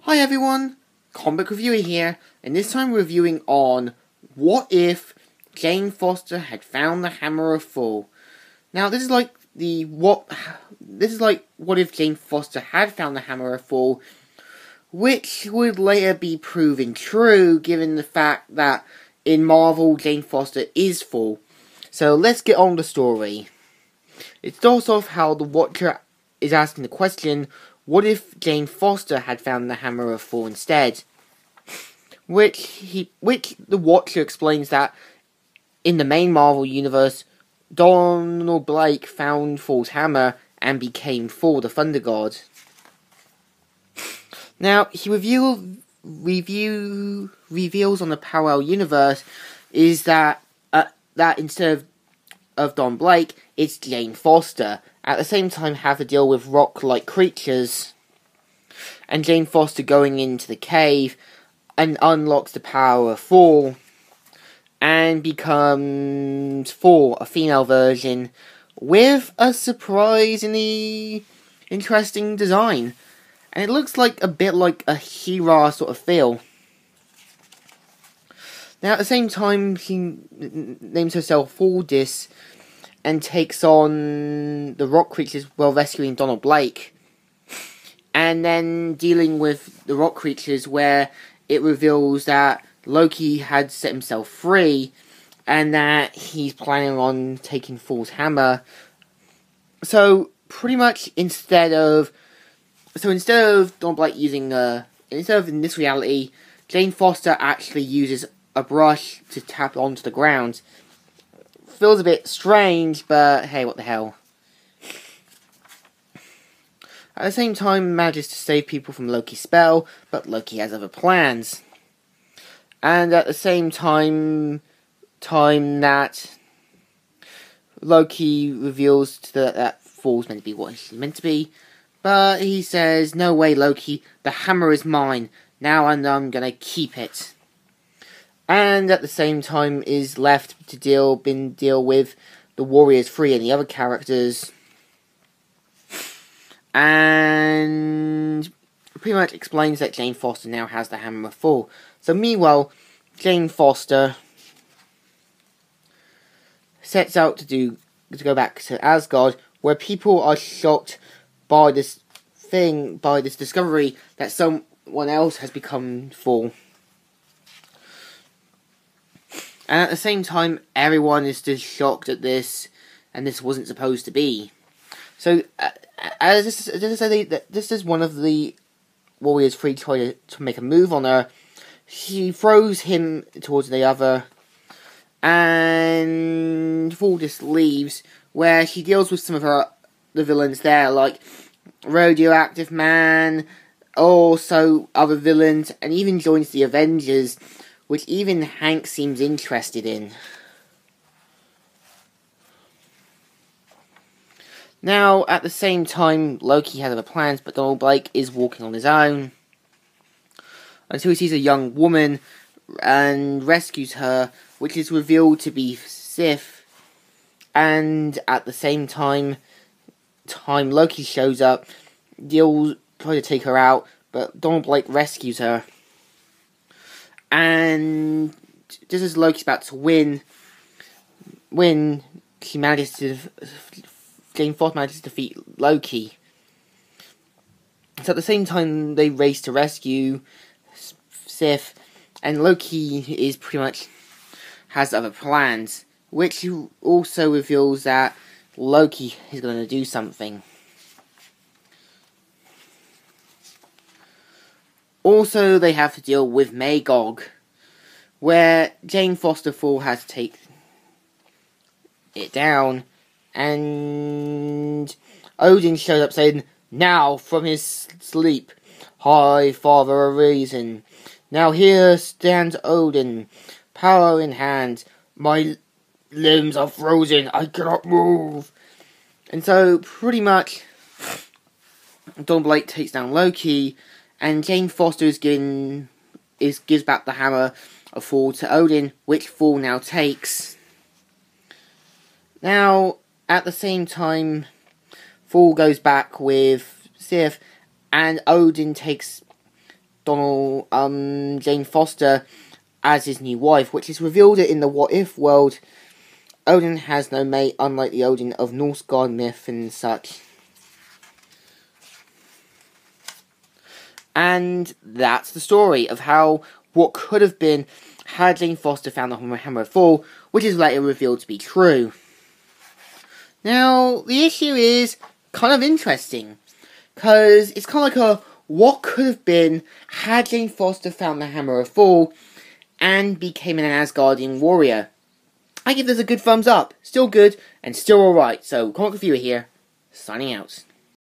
Hi everyone, Comic Reviewer here, and this time reviewing on What If Jane Foster Had Found the Hammer of Thor. Now this is like what if Jane Foster had found the Hammer of Thor, which would later be proven true given the fact that in Marvel Jane Foster is Thor. So let's get on the story. It starts off how the Watcher is asking the question, what if Jane Foster had found the Hammer of Thor instead? Which the Watcher explains that in the main Marvel universe, Donald Blake found Thor's hammer and became Thor the Thunder God. Now, he reveals on the parallel universe is that instead of Don Blake, it's Jane Foster. At the same time, have to deal with rock-like creatures, and Jane Foster going into the cave and unlocks the power of Thor, and becomes Thor, a female version, with a surprisingly interesting design. And it looks like a bit like a She-Ra sort of feel. Now, at the same time, she names herself Thordis and takes on the rock creatures while rescuing Donald Blake. And then dealing with the rock creatures where it reveals that Loki had set himself free and that he's planning on taking Thor's hammer. So, pretty much instead of Donald Blake using instead of in this reality, Jane Foster actually uses a brush to tap onto the ground. Feels a bit strange, but hey, what the hell. At the same time, manages to save people from Loki's spell, but Loki has other plans. And at the same time that Loki reveals that Thor's meant to be what he's meant to be, but he says, "No way, Loki, the hammer is mine. Now I'm gonna keep it." And at the same time is left to deal with the Warriors 3 and the other characters. And pretty much explains that Jane Foster now has the Hammer of Thor. So meanwhile, Jane Foster sets out to go back to Asgard, where people are shocked by this discovery that someone else has become Thor. And at the same time, everyone is just shocked at this, and this wasn't supposed to be. So, this is one of the Warriors 3 trying to make a move on her. She throws him towards the other, and Thor just leaves, where she deals with some of the villains there, like Radioactive Man, also other villains, and even joins the Avengers, which even Hank seems interested in. Now, at the same time, Loki has other plans, but Donald Blake is walking on his own until he sees a young woman and rescues her, which is revealed to be Sif. And at the same time Loki shows up, tries to take her out, but Donald Blake rescues her. And just as Loki's about to win, Jane Foster manages to defeat Loki. So at the same time, they race to rescue Sif, and Loki is pretty much has other plans, which also reveals that Loki is going to do something. Also, they have to deal with Magog, where Jane Foster Thor has to take it down, and Odin shows up saying, "Now from his sleep, High Father arisen. Now here stands Odin, power in hand. My limbs are frozen, I cannot move." And so, pretty much, Don Blake takes down Loki, and Jane Foster gives back the hammer of Thor to Odin, which Thor now takes. Now, at the same time, Thor goes back with Sif, and Odin takes Jane Foster as his new wife, which is revealed in the What If world. Odin has no mate, unlike the Odin of Norse god myth and such. And that's the story of how what could have been had Jane Foster found the Hammer of Thor, which is later revealed to be true. Now, the issue is kind of interesting, because it's kind of like a what could have been had Jane Foster found the Hammer of Thor and became an Asgardian warrior. I give this a good thumbs up. Still good and still alright. So, Comic Reviewer here, signing out.